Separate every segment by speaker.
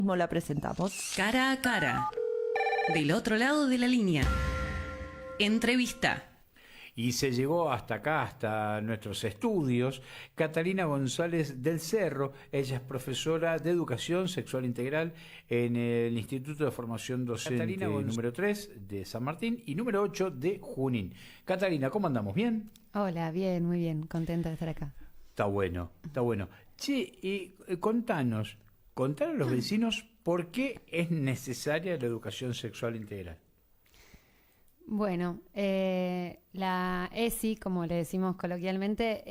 Speaker 1: Como la presentamos.
Speaker 2: Cara a cara. Del otro lado de la línea. Entrevista.
Speaker 3: Y se llegó hasta acá, hasta nuestros estudios, Catalina González del Cerro. Ella es profesora de Educación Sexual Integral en el Instituto de Formación Docente número 3 de San Martín y número 8 de Junín. Catalina, ¿cómo andamos? ¿Bien?
Speaker 4: Hola, bien, muy bien, contenta de estar acá.
Speaker 3: Está bueno, está bueno. Che, y contanos a los vecinos por qué es necesaria la educación sexual integral.
Speaker 4: Bueno, la ESI, como le decimos coloquialmente,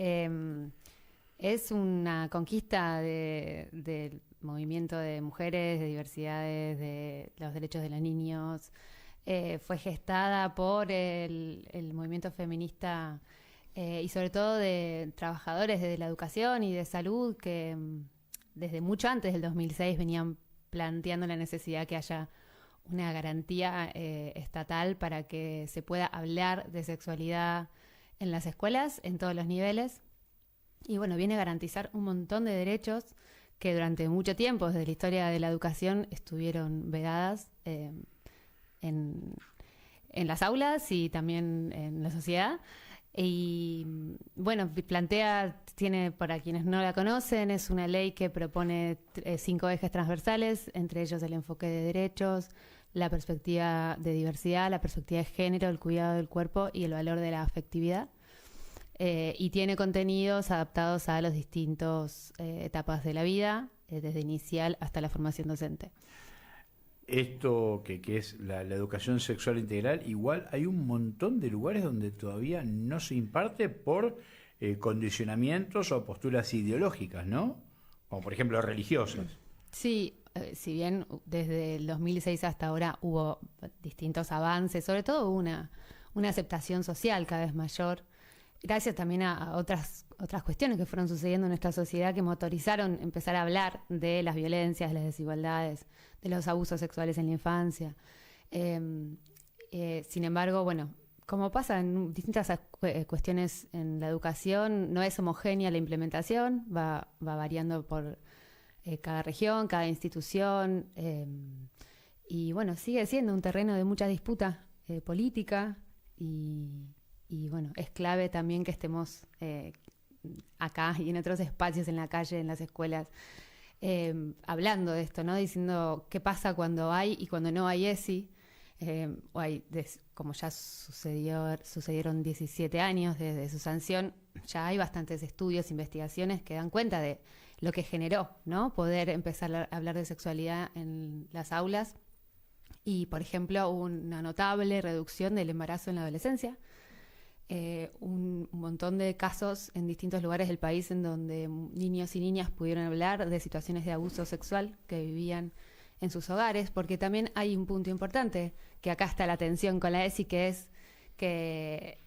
Speaker 4: es una conquista del movimiento de mujeres, de diversidades, de los derechos de los niños. Fue gestada por el movimiento feminista y sobre todo de trabajadores de la educación y de salud que desde mucho antes del 2006 venían planteando la necesidad que haya una garantía estatal para que se pueda hablar de sexualidad en las escuelas, en todos los niveles. Y bueno, viene a garantizar un montón de derechos que durante mucho tiempo, desde la historia de la educación, estuvieron vedadas en las aulas y también en la sociedad. Y bueno, tiene, para quienes no la conocen, es una ley que propone 5 ejes transversales, entre ellos el enfoque de derechos, la perspectiva de diversidad, la perspectiva de género, el cuidado del cuerpo y el valor de la afectividad. Y tiene contenidos adaptados a las distintas etapas de la vida, desde inicial hasta la formación docente.
Speaker 3: Esto que es la educación sexual integral, igual hay un montón de lugares donde todavía no se imparte por condicionamientos o posturas ideológicas, ¿no? Como por ejemplo religiosas.
Speaker 4: Sí, si bien desde el 2006 hasta ahora hubo distintos avances, sobre todo una aceptación social cada vez mayor, gracias también a otras cuestiones que fueron sucediendo en nuestra sociedad que motorizaron empezar a hablar de las violencias, de las desigualdades, de los abusos sexuales en la infancia. Sin embargo, bueno, como pasa en distintas cuestiones en la educación, no es homogénea la implementación, va variando por cada región, cada institución, y bueno, sigue siendo un terreno de mucha disputa política y bueno, es clave también que estemos acá y en otros espacios, en la calle, en las escuelas, hablando de esto, ¿no? Diciendo qué pasa cuando hay y cuando no hay ESI, como ya sucedieron 17 años desde su sanción, ya hay bastantes estudios, investigaciones que dan cuenta de lo que generó, ¿no? Poder empezar a hablar de sexualidad en las aulas y, por ejemplo, una notable reducción del embarazo en la adolescencia. Un montón de casos en distintos lugares del país en donde niños y niñas pudieron hablar de situaciones de abuso sexual que vivían en sus hogares, porque también hay un punto importante, que acá está la tensión con la ESI, que es que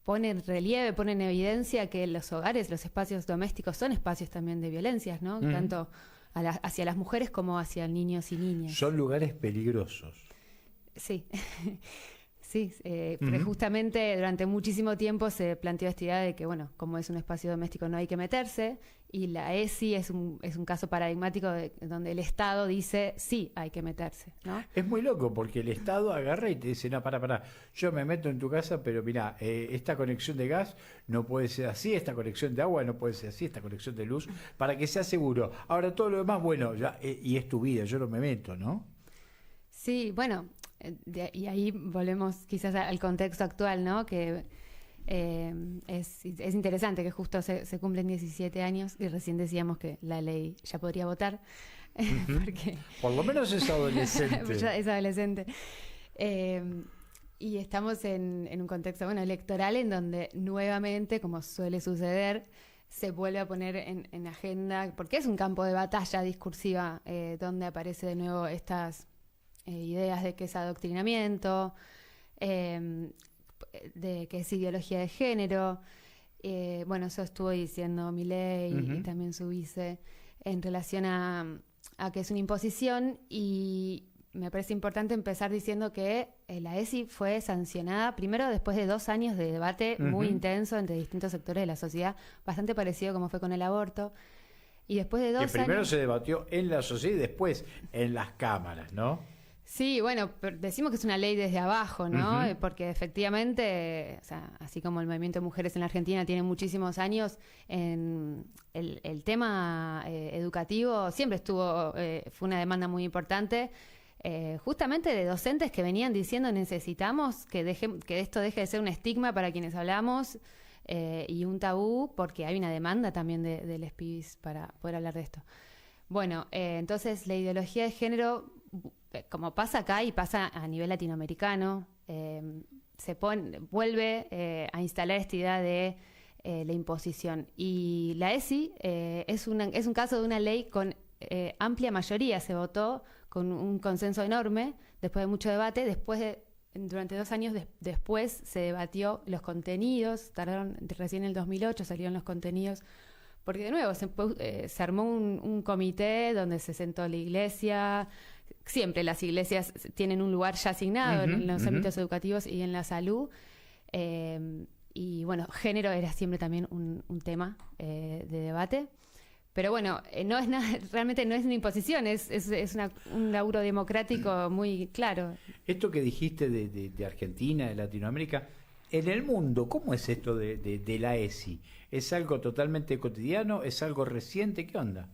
Speaker 4: pone en relieve, pone en evidencia que los hogares, los espacios domésticos son espacios también de violencias, ¿no? Tanto hacia las mujeres como hacia niños y niñas.
Speaker 3: Son lugares peligrosos.
Speaker 4: Sí. Sí, pero justamente durante muchísimo tiempo se planteó esta idea de que, bueno, como es un espacio doméstico no hay que meterse, y la ESI es un caso paradigmático donde el Estado dice sí, hay que meterse, ¿no?
Speaker 3: Es muy loco porque el Estado agarra y te dice, no, para, yo me meto en tu casa, pero mirá, esta conexión de gas no puede ser así, esta conexión de agua no puede ser así, esta conexión de luz, para que sea seguro. Ahora todo lo demás, bueno, ya y es tu vida, yo no me meto, ¿no?
Speaker 4: Sí, bueno, y ahí volvemos quizás al contexto actual, ¿no? Que es interesante que justo se cumplen 17 años y recién decíamos que la ley ya podría votar. Porque
Speaker 3: por lo menos es adolescente.
Speaker 4: Ya es adolescente. Y estamos en un contexto, bueno, electoral en donde nuevamente, como suele suceder, se vuelve a poner en agenda, porque es un campo de batalla discursiva donde aparece de nuevo estas ideas de que es adoctrinamiento, de que es ideología de género. Bueno, eso estuvo diciendo Milei y también su vice en relación a que es una imposición, y me parece importante empezar diciendo que la ESI fue sancionada primero después de 2 años de debate muy intenso entre distintos sectores de la sociedad, bastante parecido como fue con el aborto. Y después de
Speaker 3: Que
Speaker 4: 2
Speaker 3: primero
Speaker 4: años...
Speaker 3: se debatió en la sociedad y después en las cámaras, ¿no?
Speaker 4: Sí, bueno, pero decimos que es una ley desde abajo, ¿no?
Speaker 3: Ujú.
Speaker 4: Porque efectivamente, o sea, así como el movimiento de mujeres en la Argentina tiene muchísimos años, en el tema educativo siempre estuvo, fue una demanda muy importante, justamente de docentes que venían diciendo necesitamos que esto deje de ser un estigma para quienes hablamos y un tabú, porque hay una demanda también de les pibis para poder hablar de esto. Bueno, entonces la ideología de género, como pasa acá y pasa a nivel latinoamericano, vuelve a instalar esta idea de la imposición. Y la ESI es un caso de una ley con amplia mayoría, se votó con un consenso enorme, después de mucho debate, durante 2 años después se debatió los contenidos, tardaron recién en el 2008, salieron los contenidos, porque de nuevo se armó un comité donde se sentó la iglesia. Siempre las iglesias tienen un lugar ya asignado en los ámbitos educativos y en la salud. Y bueno, género era siempre también un tema de debate. Pero bueno, no es nada, realmente no es una imposición, es un laburo democrático muy claro.
Speaker 3: Esto que dijiste de Argentina, de Latinoamérica, en el mundo, ¿cómo es esto de la ESI? ¿Es algo totalmente cotidiano? ¿Es algo reciente? ¿Qué onda?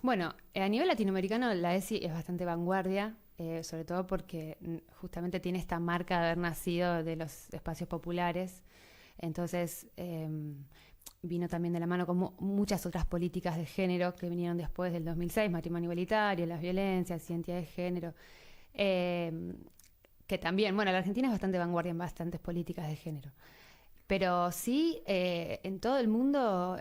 Speaker 4: Bueno, a nivel latinoamericano la ESI es bastante vanguardia, sobre todo porque justamente tiene esta marca de haber nacido de los espacios populares. Entonces, vino también de la mano con muchas otras políticas de género que vinieron después del 2006, matrimonio igualitario, las violencias, identidad de género, que también, bueno, la Argentina es bastante vanguardia en bastantes políticas de género. Pero sí, en todo el mundo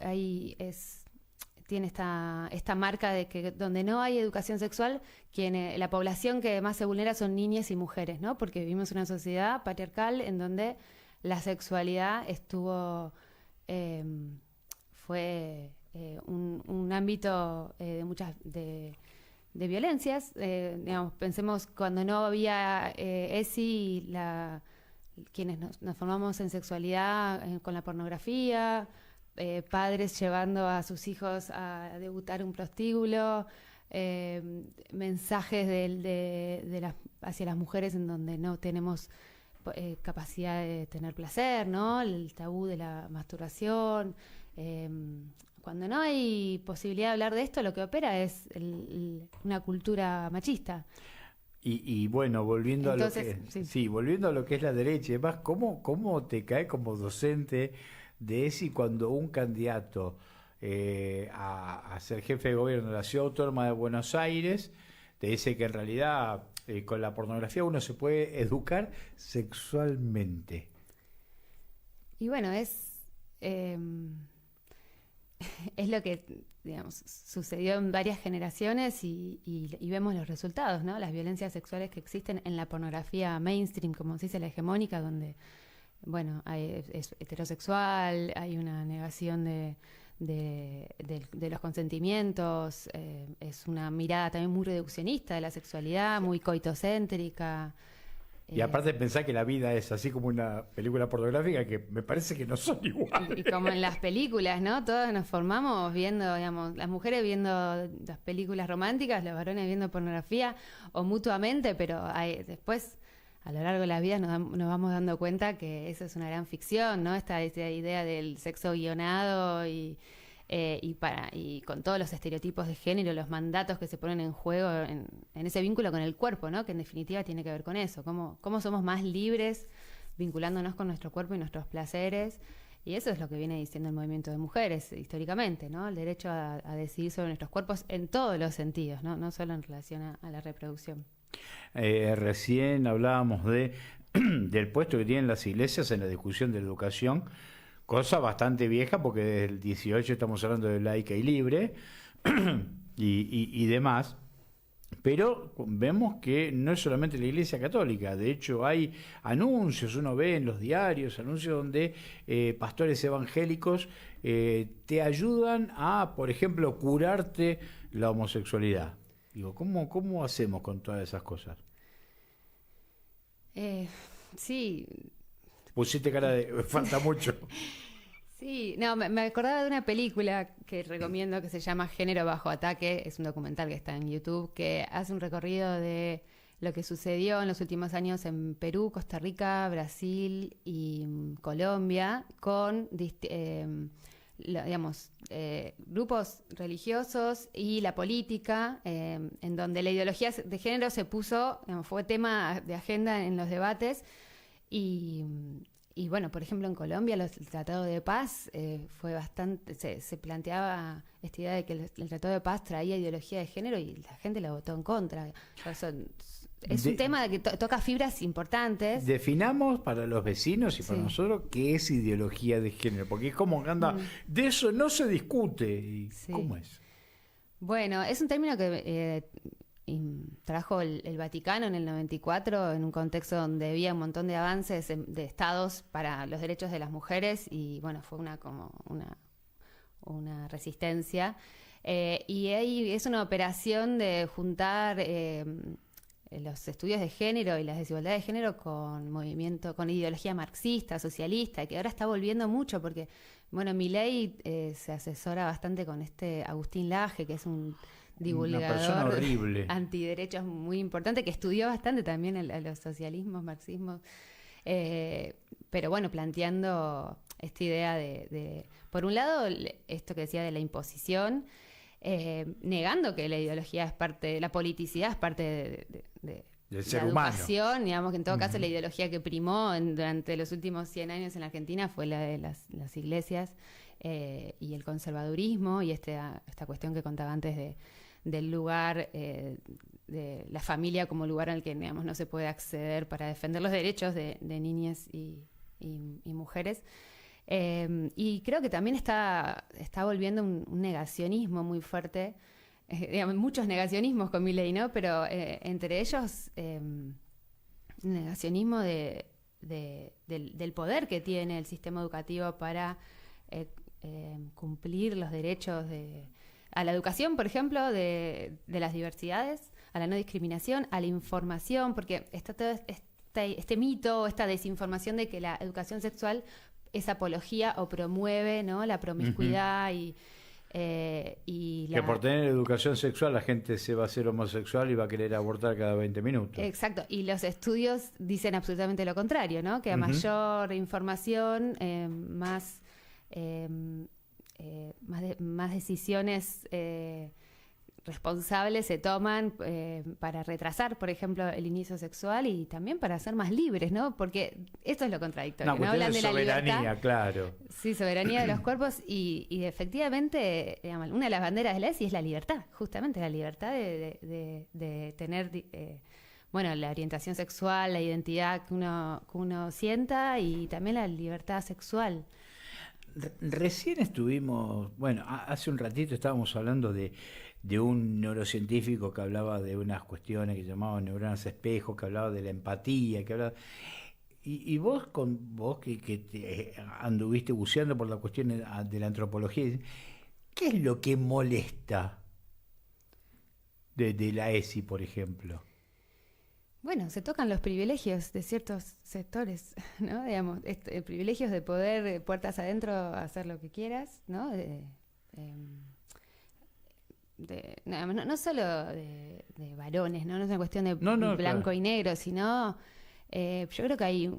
Speaker 4: tiene esta marca de que donde no hay educación sexual, la población que más se vulnera son niñas y mujeres, ¿no? Porque vivimos en una sociedad patriarcal en donde la sexualidad fue un ámbito de muchas de violencias. Digamos, pensemos cuando no había ESI, quienes nos formamos en sexualidad con la pornografía, padres llevando a sus hijos a debutar un prostíbulo, mensajes hacia las mujeres en donde no tenemos capacidad de tener placer, ¿no? El tabú de la masturbación. Cuando no hay posibilidad de hablar de esto, lo que opera es una cultura machista.
Speaker 3: Y bueno, volviendo
Speaker 4: Entonces,
Speaker 3: a lo que volviendo a lo que es la derecha, y además, ¿cómo te cae como docente de ESI cuando un candidato a ser jefe de gobierno de la Ciudad Autónoma de Buenos Aires te dice que en realidad con la pornografía uno se puede educar sexualmente?
Speaker 4: Y bueno, es lo que, digamos, sucedió en varias generaciones y vemos los resultados, ¿no? Las violencias sexuales que existen en la pornografía mainstream, como se dice, la hegemónica, donde, bueno, es heterosexual, hay una negación de los consentimientos, es una mirada también muy reduccionista de la sexualidad, muy coitocéntrica.
Speaker 3: Y aparte pensar que la vida es así como una película pornográfica, que me parece que no son iguales.
Speaker 4: Y como en las películas, ¿no? Todos nos formamos viendo, digamos, las mujeres viendo las películas románticas, los varones viendo pornografía, o mutuamente, pero después, a lo largo de la vida, nos vamos dando cuenta que eso es una gran ficción, ¿no? Esta idea del sexo guionado y con todos los estereotipos de género, los mandatos que se ponen en juego en ese vínculo con el cuerpo, ¿no? Que en definitiva tiene que ver con eso, cómo somos más libres vinculándonos con nuestro cuerpo y nuestros placeres, y eso es lo que viene diciendo el movimiento de mujeres históricamente, ¿no? El derecho a decidir sobre nuestros cuerpos en todos los sentidos, no solo en relación a la reproducción.
Speaker 3: Recién hablábamos del puesto que tienen las iglesias en la discusión de la educación, cosa bastante vieja porque desde el 18 estamos hablando de laica y libre y demás, pero vemos que no es solamente la Iglesia Católica, de hecho hay anuncios, uno ve en los diarios, anuncios donde pastores evangélicos te ayudan a, por ejemplo, curarte la homosexualidad. Digo, ¿cómo hacemos con todas esas cosas?
Speaker 4: Sí.
Speaker 3: Pusiste cara de falta mucho.
Speaker 4: Sí, no, me acordaba de una película que recomiendo que se llama Género bajo ataque. Es un documental que está en YouTube que hace un recorrido de lo que sucedió en los últimos años en Perú, Costa Rica, Brasil y Colombia con digamos, grupos religiosos y la política, en donde la ideología de género se puso, digamos, fue tema de agenda en los debates. Y bueno, por ejemplo, en Colombia el Tratado de Paz fue bastante, se planteaba esta idea de que el Tratado de Paz traía ideología de género y la gente la votó en contra. Es un tema que toca fibras importantes.
Speaker 3: Definamos para los vecinos y para nosotros qué es ideología de género, porque es como que anda, de eso no se discute. ¿Y cómo es?
Speaker 4: Bueno, es un término que trajo el Vaticano en el 94 en un contexto donde había un montón de avances de estados para los derechos de las mujeres y bueno, fue una resistencia. Y ahí es una operación de juntar los estudios de género y las desigualdades de género con ideología marxista, socialista, que ahora está volviendo mucho porque, bueno, Milei se asesora bastante con Agustín Laje, que es un divulgador antiderechos muy importante, que estudió bastante también a los socialismos, marxismos, pero bueno, planteando esta idea de por un lado, esto que decía de la imposición, negando que la ideología es parte, la politicidad es parte de
Speaker 3: del ser
Speaker 4: la educación,
Speaker 3: humano.
Speaker 4: digamos que en todo caso la ideología que primó durante los últimos 100 años en la Argentina fue la de las iglesias y el conservadurismo y esta cuestión que contaba antes del lugar, de la familia como lugar al que, digamos, no se puede acceder para defender los derechos de niñas y mujeres. Y creo que también está volviendo un negacionismo muy fuerte, digamos, muchos negacionismos con Milei, ¿no? Pero entre ellos negacionismo del poder que tiene el sistema educativo para cumplir los derechos a la educación, por ejemplo, de las diversidades, a la no discriminación, a la información, porque está todo este mito, esta desinformación de que la educación sexual es apología o promueve, ¿no?, la promiscuidad y
Speaker 3: que por tener educación sexual la gente se va a hacer homosexual y va a querer abortar cada 20 minutos.
Speaker 4: Exacto, y los estudios dicen absolutamente lo contrario, ¿no? Que a mayor información, más decisiones responsables se toman para retrasar, por ejemplo, el inicio sexual y también para ser más libres, ¿no? Porque esto es lo contradictorio, ¿no? Hablan de la libertad.
Speaker 3: Claro.
Speaker 4: Sí, soberanía de los cuerpos y efectivamente, digamos, una de las banderas de la ESI es la libertad, justamente la libertad de tener, bueno, la orientación sexual, la identidad que uno sienta y también la libertad sexual.
Speaker 3: Recién estuvimos, bueno, hace un ratito estábamos hablando de un neurocientífico que hablaba de unas cuestiones que llamaban neuronas espejo, que hablaba de la empatía, que hablaba... Y vos que te anduviste buceando por la cuestión de la antropología, ¿qué es lo que molesta de la ESI, por ejemplo?
Speaker 4: Bueno, se tocan los privilegios de ciertos sectores, ¿no? Digamos, privilegios de poder, puertas adentro, hacer lo que quieras, ¿no? No solo de varones, ¿no? No es una cuestión de blanco claro. y negro, sino yo creo que hay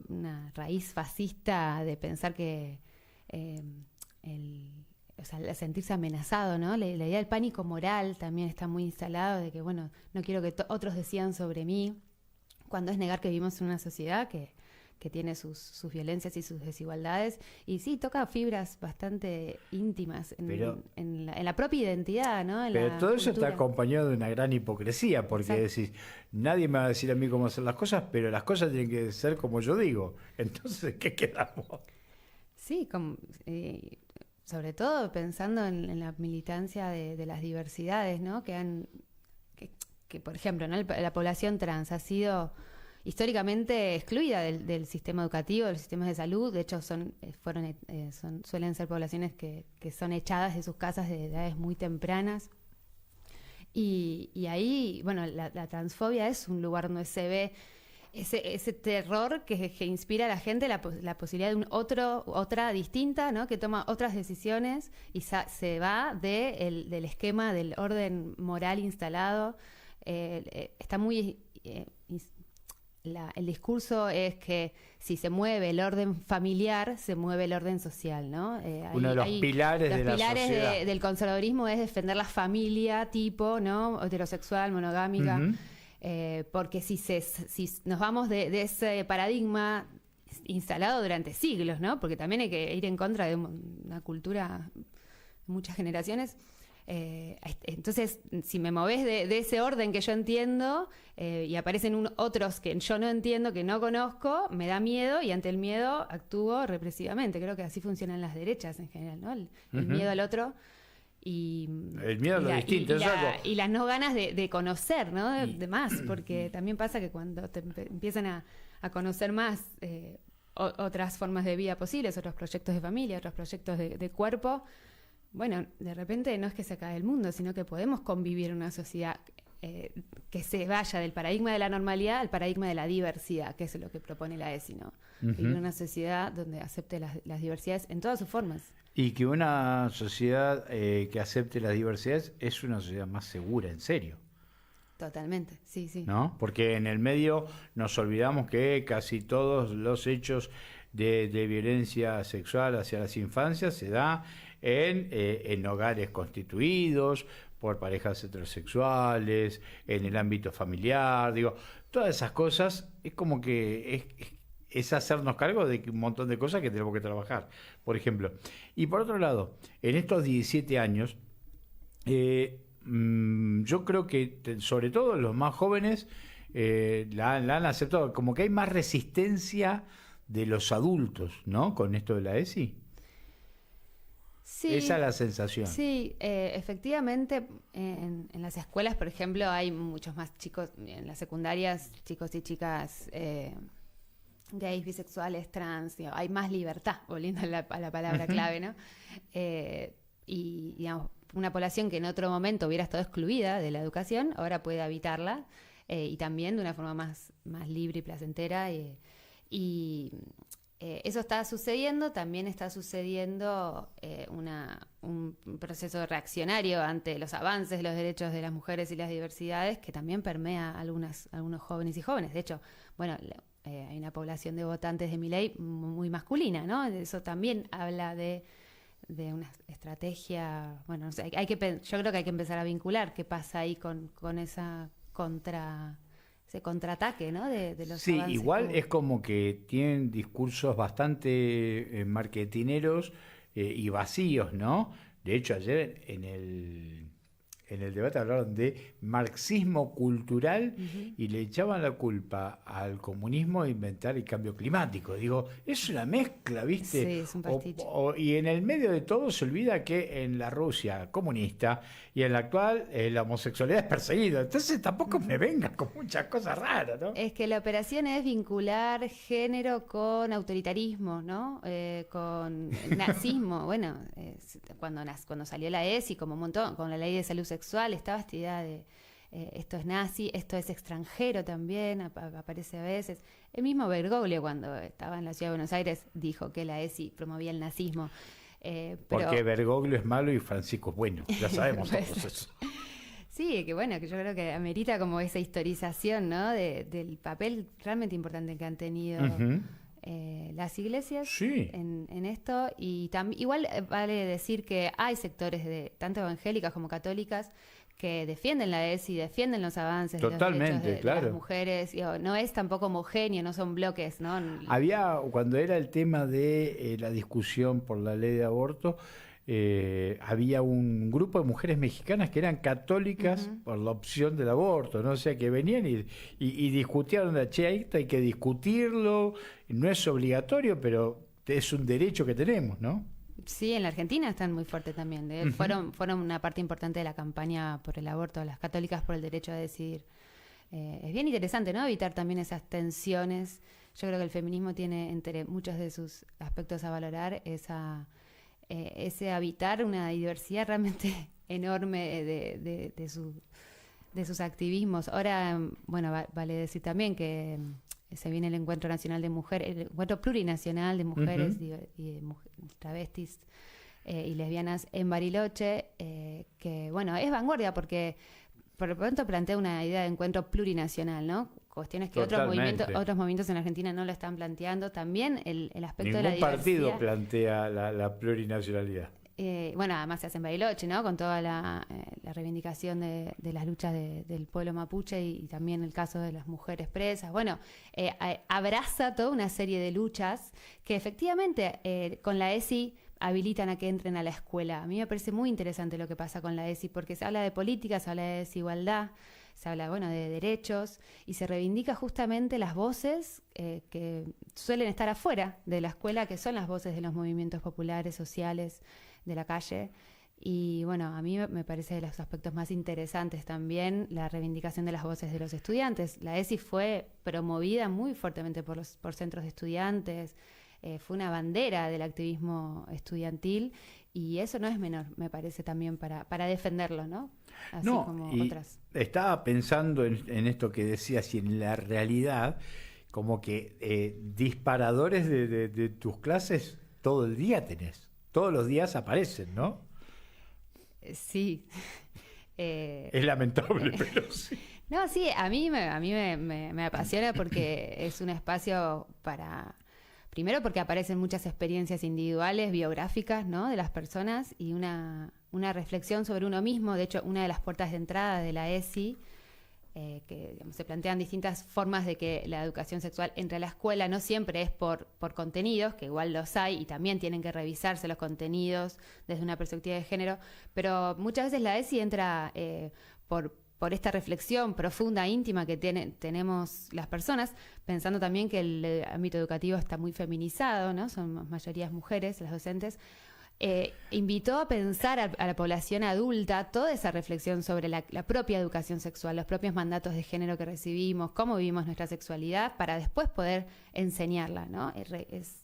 Speaker 4: una raíz fascista de pensar que o sea, sentirse amenazado, ¿no? La idea del pánico moral también está muy instalado, de que, bueno, no quiero que otros decidan sobre mí, cuando es negar que vivimos en una sociedad que tiene sus violencias y sus desigualdades. Y sí, toca fibras bastante íntimas en la propia identidad, ¿no?
Speaker 3: Pero todo eso está acompañado de una gran hipocresía, porque decís, nadie me va a decir a mí cómo hacer las cosas, pero las cosas tienen que ser como yo digo. Entonces, ¿qué quedamos?
Speaker 4: Sí, sobre todo pensando en la militancia de las diversidades, ¿no? Que por ejemplo, ¿no? La población trans ha sido históricamente excluida del sistema educativo, de los sistemas de salud. De hecho, suelen ser poblaciones que son echadas de sus casas de edades muy tempranas. Y ahí, bueno, la transfobia es un lugar donde se ve ese terror que inspira a la gente la posibilidad de otra distinta, ¿no? Que toma otras decisiones y se va del esquema del orden moral instalado. Está muy... el discurso es que si se mueve el orden familiar, se mueve el orden social, ¿no?
Speaker 3: Uno de los pilares de la sociedad.
Speaker 4: Del conservadurismo es defender la familia tipo, ¿no? Heterosexual, monogámica.
Speaker 3: Uh-huh.
Speaker 4: Porque si nos vamos de ese paradigma instalado durante siglos, ¿no? Porque también hay que ir en contra de una cultura de muchas generaciones. Entonces, si me movés de ese orden que yo entiendo y aparecen otros que yo no entiendo, que no conozco, me da miedo y ante el miedo actúo represivamente. Creo que así funcionan las derechas en general, ¿no? El miedo al otro. Y
Speaker 3: el miedo a lo distinto,
Speaker 4: y las no ganas de conocer, ¿no? De más, porque también pasa que cuando te empiezan a conocer más otras formas de vida posibles, otros proyectos de familia, otros proyectos de cuerpo, bueno, de repente no es que se acabe el mundo, sino que podemos convivir en una sociedad que se vaya del paradigma de la normalidad al paradigma de la diversidad, que es lo que propone la ESI, ¿no? Uh-huh. Vivir en una sociedad donde acepte las diversidades en todas sus formas.
Speaker 3: Y que una sociedad que acepte las diversidades es una sociedad más segura, en serio.
Speaker 4: Totalmente, sí, sí.
Speaker 3: ¿No? Porque en el medio nos olvidamos que casi todos los hechos de violencia sexual hacia las infancias se da en hogares constituidos por parejas heterosexuales, en el ámbito familiar, digo, todas esas cosas es como que es hacernos cargo de un montón de cosas que tenemos que trabajar, por ejemplo. Y por otro lado, en estos 17 años, yo creo que sobre todo los más jóvenes la han aceptado, como que hay más resistencia de los adultos, ¿no? Con esto de la ESI. Sí, esa es la sensación.
Speaker 4: Sí, efectivamente, en las escuelas, por ejemplo, hay muchos más chicos, en las secundarias, chicos y chicas gays, bisexuales, trans, digamos, hay más libertad, volviendo a la palabra clave, ¿no? Y, digamos, una población que en otro momento hubiera estado excluida de la educación, ahora puede habitarla, y también de una forma más libre y placentera, eso está sucediendo. También está sucediendo un proceso reaccionario ante los avances de los derechos de las mujeres y las diversidades, que también permea a algunos jóvenes y jóvenes. De hecho, bueno, hay una población de votantes de Milei muy masculina, ¿no? Eso también habla de una estrategia. Bueno, no sé, yo creo que hay que empezar a vincular qué pasa ahí con ese contraataque, ¿no? De los
Speaker 3: sí,
Speaker 4: avances.
Speaker 3: Igual es como que tienen discursos bastante marketineros y vacíos, ¿no? De hecho, ayer en el debate hablaron de marxismo cultural y le echaban la culpa al comunismo de inventar el cambio climático. Digo, es una mezcla, ¿viste?
Speaker 4: Sí, es un pastiche.
Speaker 3: Y en el medio de todo se olvida que en la Rusia comunista y en la actual la homosexualidad es perseguida. Entonces tampoco me vengan con muchas cosas raras, ¿no?
Speaker 4: Es que la operación es vincular género con autoritarismo, ¿no? Con nazismo. Bueno, cuando salió la ESI, como un montón, con la ley de salud sexual, estaba esta idea de esto es nazi, esto es extranjero también, aparece a veces. El mismo Bergoglio, cuando estaba en la Ciudad de Buenos Aires, dijo que la ESI promovía el nazismo.
Speaker 3: Porque Bergoglio es malo y Francisco es bueno, ya sabemos todos eso.
Speaker 4: Sí, que bueno, que yo creo que amerita como esa historización, ¿no? Del papel realmente importante que han tenido las iglesias en esto. Y igual vale decir que hay sectores tanto evangélicas como católicas que defienden la ESI, defienden los avances de los derechos de las mujeres. No es tampoco homogéneo, no son bloques, ¿no?
Speaker 3: Había, cuando era el tema de la discusión por la ley de aborto, había un grupo de mujeres mexicanas que eran católicas por la opción del aborto, ¿no? O sea, que venían y discutían, che, esto hay que discutirlo, no es obligatorio, pero es un derecho que tenemos, ¿no?
Speaker 4: Sí, en la Argentina están muy fuertes también. Fueron una parte importante de la campaña por el aborto, las católicas por el derecho a decidir. Es bien interesante, ¿no? Evitar también esas tensiones. Yo creo que el feminismo tiene, entre muchos de sus aspectos a valorar, ese habitar una diversidad realmente enorme de sus activismos. Ahora, bueno, vale decir también que se viene el Encuentro Nacional de Mujeres, el Encuentro Plurinacional de Mujeres y de travestis y lesbianas en Bariloche, que bueno, es vanguardia porque por lo pronto plantea una idea de encuentro plurinacional, ¿no? Cuestiones que otros movimientos en Argentina no lo están planteando. También el aspecto de la diversidad.
Speaker 3: Ningún partido plantea la plurinacionalidad.
Speaker 4: Bueno, además se hace en Bariloche, ¿no? Con toda la reivindicación de las luchas del pueblo mapuche y también el caso de las mujeres presas. Bueno, abraza toda una serie de luchas que efectivamente con la ESI habilitan a que entren a la escuela. A mí me parece muy interesante lo que pasa con la ESI porque se habla de política, se habla de desigualdad, se habla, bueno, de derechos y se reivindica justamente las voces que suelen estar afuera de la escuela, que son las voces de los movimientos populares, sociales, de la calle. Y bueno, a mí me parece de los aspectos más interesantes también la reivindicación de las voces de los estudiantes. La ESI fue promovida muy fuertemente por centros de estudiantes, fue una bandera del activismo estudiantil y eso no es menor, me parece también para defenderlo, ¿no? Así
Speaker 3: no,
Speaker 4: como
Speaker 3: y
Speaker 4: otras.
Speaker 3: Estaba pensando en esto que decías y en la realidad, como que disparadores de tus clases todo el día tenés, todos los días aparecen, ¿no?
Speaker 4: Sí.
Speaker 3: Es lamentable, pero sí.
Speaker 4: No, sí, a mí me apasiona porque es un espacio para... Primero porque aparecen muchas experiencias individuales, biográficas, ¿no? De las personas y una reflexión sobre uno mismo. De hecho, una de las puertas de entrada de la ESI, que digamos, se plantean distintas formas de que la educación sexual entre a la escuela, no siempre es por contenidos, que igual los hay y también tienen que revisarse los contenidos desde una perspectiva de género, pero muchas veces la ESI entra por esta reflexión profunda, íntima que tenemos las personas, pensando también que el ámbito educativo está muy feminizado, ¿no? Son mayorías mujeres, las docentes. Invitó a pensar a la población adulta toda esa reflexión sobre la propia educación sexual, los propios mandatos de género que recibimos, cómo vivimos nuestra sexualidad, para después poder enseñarla, ¿no?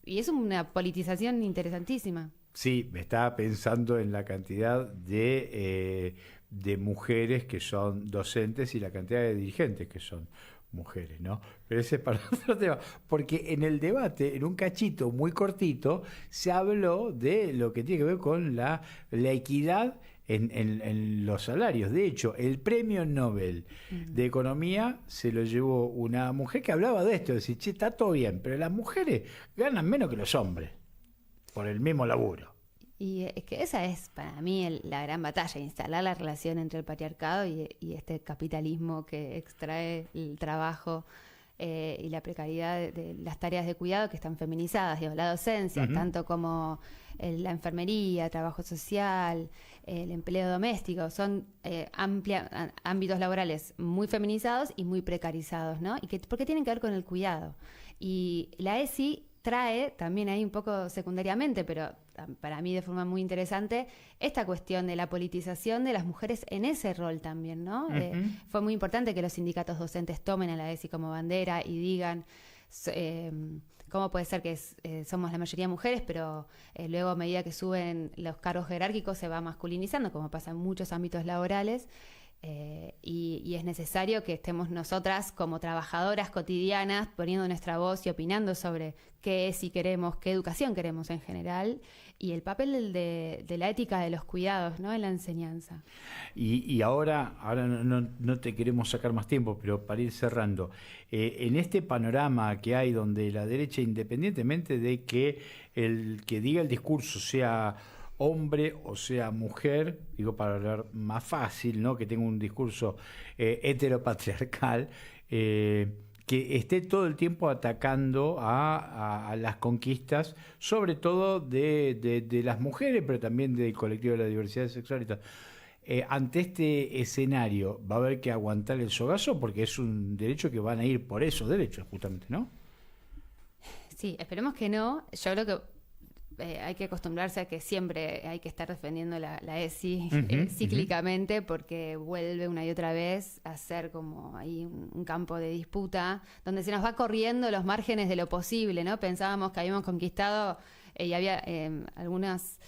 Speaker 4: Y es una politización interesantísima.
Speaker 3: Sí, me estaba pensando en la cantidad de mujeres que son docentes y la cantidad de dirigentes que son mujeres, ¿no? Pero ese es para otro tema, porque en el debate, en un cachito muy cortito, se habló de lo que tiene que ver con la equidad en los salarios. De hecho, el premio Nobel de Economía se lo llevó una mujer que hablaba de esto, de decir, che, está todo bien, pero las mujeres ganan menos que los hombres por el mismo laburo.
Speaker 4: Y es que esa es para mí la gran batalla, instalar la relación entre el patriarcado y este capitalismo que extrae el trabajo y la precariedad de las tareas de cuidado que están feminizadas, digamos, la docencia, tanto como la enfermería, trabajo social, el empleo doméstico, son ámbitos laborales muy feminizados y muy precarizados, ¿no? Porque tienen que ver con el cuidado. Y la ESI trae también ahí un poco secundariamente, pero para mí de forma muy interesante, esta cuestión de la politización de las mujeres en ese rol también, ¿no? Fue muy importante que los sindicatos docentes tomen a la ESI como bandera y digan cómo puede ser que somos la mayoría mujeres, pero luego a medida que suben los cargos jerárquicos se va masculinizando, como pasa en muchos ámbitos laborales. Y es necesario que estemos nosotras como trabajadoras cotidianas poniendo nuestra voz y opinando sobre qué es y queremos, qué educación queremos en general y el papel de la ética de los cuidados, ¿no? En la enseñanza.
Speaker 3: Y ahora no te queremos sacar más tiempo, pero para ir cerrando, en este panorama que hay donde la derecha, independientemente de que el que diga el discurso sea hombre o sea mujer, digo para hablar más fácil, ¿no? Que tenga un discurso heteropatriarcal, que esté todo el tiempo atacando a las conquistas, sobre todo de las mujeres, pero también del colectivo de la diversidad sexual y tal. Ante este escenario, ¿va a haber que aguantar el sogazo? Porque es un derecho que van a ir por esos derechos, justamente, ¿no?
Speaker 4: Sí, esperemos que no. Yo creo que hay que acostumbrarse a que siempre hay que estar defendiendo la ESI cíclicamente porque vuelve una y otra vez a ser como ahí un campo de disputa donde se nos va corriendo los márgenes de lo posible, ¿no? Pensábamos que habíamos conquistado y había algunas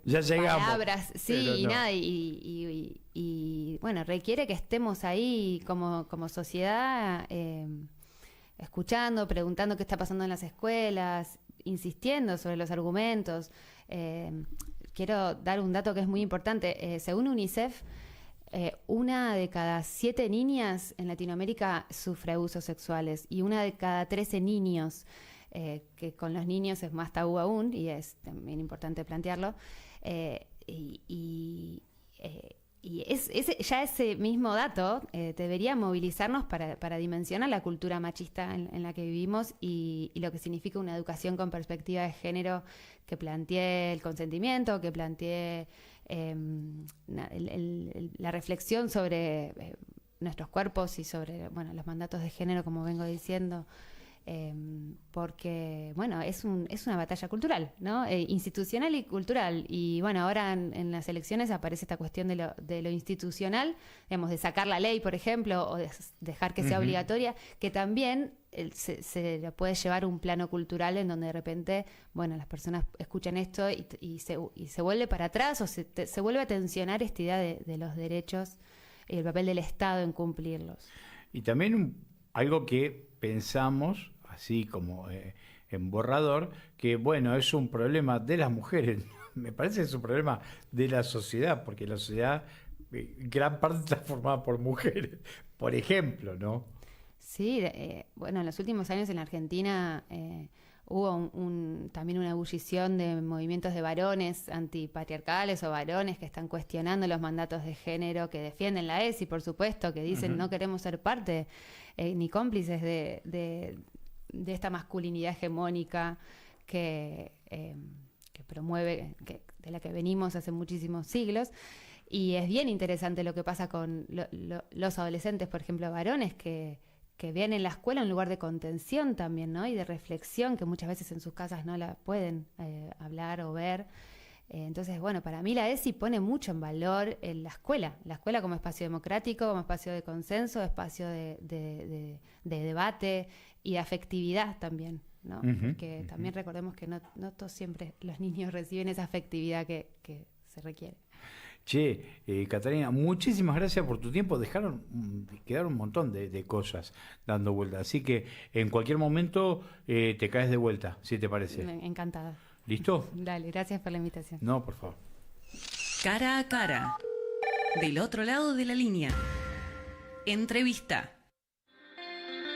Speaker 3: ya llegamos,
Speaker 4: palabras, sí, y no. Nada, y bueno, requiere que estemos ahí como sociedad escuchando, preguntando qué está pasando en las escuelas, insistiendo sobre los argumentos. Quiero dar un dato que es muy importante. Según UNICEF, 1 de cada 7 niñas en Latinoamérica sufre abusos sexuales y 1 de cada 13 niños, que con los niños es más tabú aún, y es también importante plantearlo. Ya ese mismo dato debería movilizarnos para dimensionar la cultura machista en la que vivimos y lo que significa una educación con perspectiva de género que plantee el consentimiento, que plantee la reflexión sobre nuestros cuerpos y sobre los mandatos de género, como vengo diciendo. Porque, es una batalla cultural, ¿no? Institucional y cultural. Y ahora en las elecciones aparece esta cuestión de lo institucional, digamos, de sacar la ley, por ejemplo, o de dejar que sea obligatoria, que también se puede llevar a un plano cultural en donde de repente, las personas escuchan esto y se vuelve para atrás o se vuelve a tensionar esta idea de los derechos y el papel del Estado en cumplirlos.
Speaker 3: Y también algo que pensamos, así como en borrador, que es un problema de las mujeres. Me parece que es un problema de la sociedad, porque la sociedad, gran parte está formada por mujeres, por ejemplo, ¿no?
Speaker 4: Sí, en los últimos años en la Argentina hubo también una ebullición de movimientos de varones antipatriarcales o varones que están cuestionando los mandatos de género, que defienden la ESI, por supuesto, que dicen no queremos ser parte ni cómplices de esta masculinidad hegemónica que promueve, de la que venimos hace muchísimos siglos. Y es bien interesante lo que pasa con los adolescentes, por ejemplo, varones que ven en la escuela un lugar de contención también, ¿no? Y de reflexión que muchas veces en sus casas no la pueden hablar o ver. Entonces, para mí la ESI pone mucho en valor en la escuela como espacio democrático, como espacio de consenso, espacio de debate y de afectividad también, ¿no? Que también recordemos que no todos siempre los niños reciben esa afectividad que se requiere.
Speaker 3: Che, Catalina, muchísimas gracias por tu tiempo. Quedaron un montón de cosas dando vuelta. Así que en cualquier momento te caes de vuelta, si te parece.
Speaker 4: Encantada.
Speaker 3: ¿Listo?
Speaker 4: Dale, gracias por la invitación.
Speaker 3: No, por favor.
Speaker 2: Cara a cara. Del otro lado de la línea. Entrevista.